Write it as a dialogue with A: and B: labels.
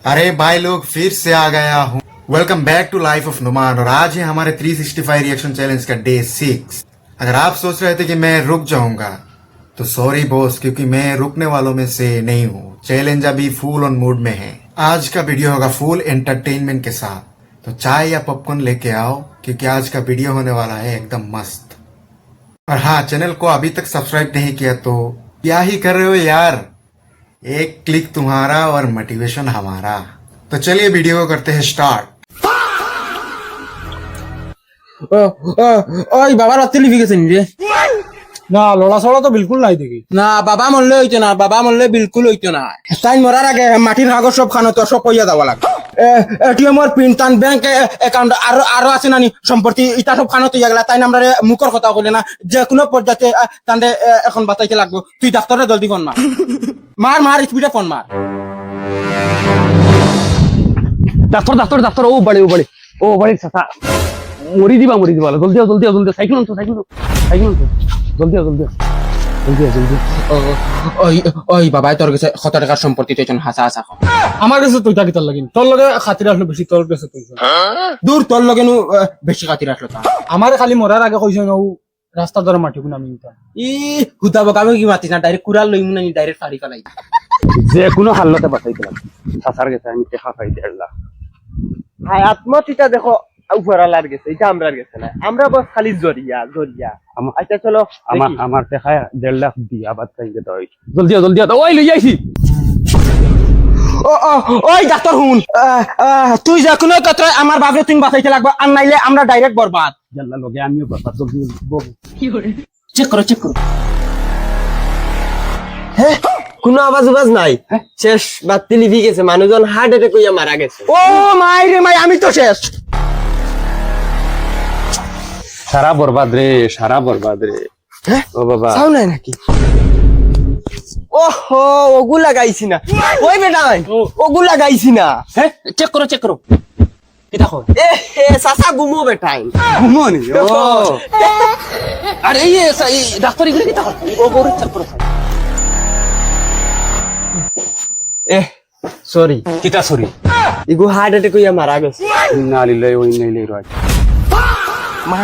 A: अरे भाई लोग फिर से आ गया हूँ। Welcome back to life of नुमान और आज है हमारे 365 रिएक्शन चैलेंज का डे 6। अगर आप सोच रहे थे कि मैं रुक जाऊंगा तो सॉरी बॉस, क्योंकि मैं रुकने वालों में से नहीं हूँ। चैलेंज अभी फुल ऑन मूड में है। आज का वीडियो होगा फुल एंटरटेनमेंट के साथ, तो चाय या पॉपकॉर्न लेके आओ क्योंकि आज का वीडियो होने वाला है एकदम मस्त। और हाँ, चैनल को अभी तक सब्सक्राइब नहीं किया तो क्या ही कर रहे हो यार, एक क्लिक तुम्हारा और मोटिवेशन हमारा। तो चलिए वीडियो को करते हैं स्टार्ट।
B: ওই বাবার রাতে লিখে গেছেন রে
C: না লড়াচড়া তো বিলকুল নাই দেখি।
B: না বাবা মরলে হইতো না, বাবা মরলে বিলকুল হইতো না। তাই মরার আগে মাটির কাগজ সব খানো তো সব কইয়া দেওয়া লাগবে। এটিএম এর পিন টান ব্যাংক অ্যাকাউন্ট আরো আছে নানি সম্পত্তি এটা সব খানো তো গেলা। তাই আমরা মুখের কথা কইলে না, যে কোনো পর্যায়ে তান্ডে এখন বাতাইতে লাগবে। তুই ডাক্তারে জলদি ফোন মার, মার স্পিডে ফোন মার।
C: ডাক্তার ও বাড়ি চাচা মরি দিবা জলদি সাইকেল আনতো জলদি
B: ওই বাবাই তোর কাছে 100 টাকার সম্পত্তি তুই হাসা হাসা খাও।
C: আমার কাছে তুই কিতার লাগিন, তোর লগে খাতির আসলো বেশি, তোর কাছে তুই
B: দূর তোর লগে বেশি খাতির আসলো তা।
C: আমার খালি মরার আগে কইছ না রাস্তা ধরে মাটি গুনা আমি
B: ই হুতাবো কামে কি মাতিস না, ডাইরেক্ট কুড়াল লইমু না, ডাইরেক্ট ফাড়ি ফেলাই।
C: যে কোনো হাল্লতে বাঁচাইছিলাম। চাচার কাছে আমি টেকা পাই 1.5 লাখ।
D: হাই আত্মহত্যা দেখো উপরালার গেছে, এটা আমরার গেছে না, আমরা বস খালি জরিয়া। আচ্ছা চলো
C: আমার টেকা 1.5 লাখ দিয়া বাদ খাইতে দাও। জলদি ওই লই আইছি।
B: ওই ডাক্তার হুন, তুই যে কোনো কথা আমার বাপরে তুমি বাঁচাইতে লাগবে, আর নাইলে আমরা ডাইরেক্ট বরবাদ।
C: জানলা লগে আমিও বরবাদ। জলদি
B: চেক করো
D: হ্যাঁ কোনো আওয়াজ নাই, শেষ বাতি লিভি গেছে, মানুষজন হার্ট অ্যাটাক হইয়া মারা গেছে।
B: ও মাই রে মাই, আমি তো শেষ।
C: সারা বরবাদ রে ও বাবা
D: চাও নাই নাকি? ওহো ওগু লাগাইছি না, ওই বেটা ওগু লাগাইছি না।
B: হ্যাঁ চেক করো এটা কই
D: এ সাসা গুমো বেটাই
B: ঘুমনি। ও আরে এই ডাক্তার এগুলো কি তা ও গরে চেক করো।
D: সরি
C: কিটা সরি
D: ইগু হার্ট অ্যাটাক হইয়া মারা গেছে।
C: ইন্না লিল্লাহি ওয়া ইন্না ইলাইহি রাজিউন।
D: মা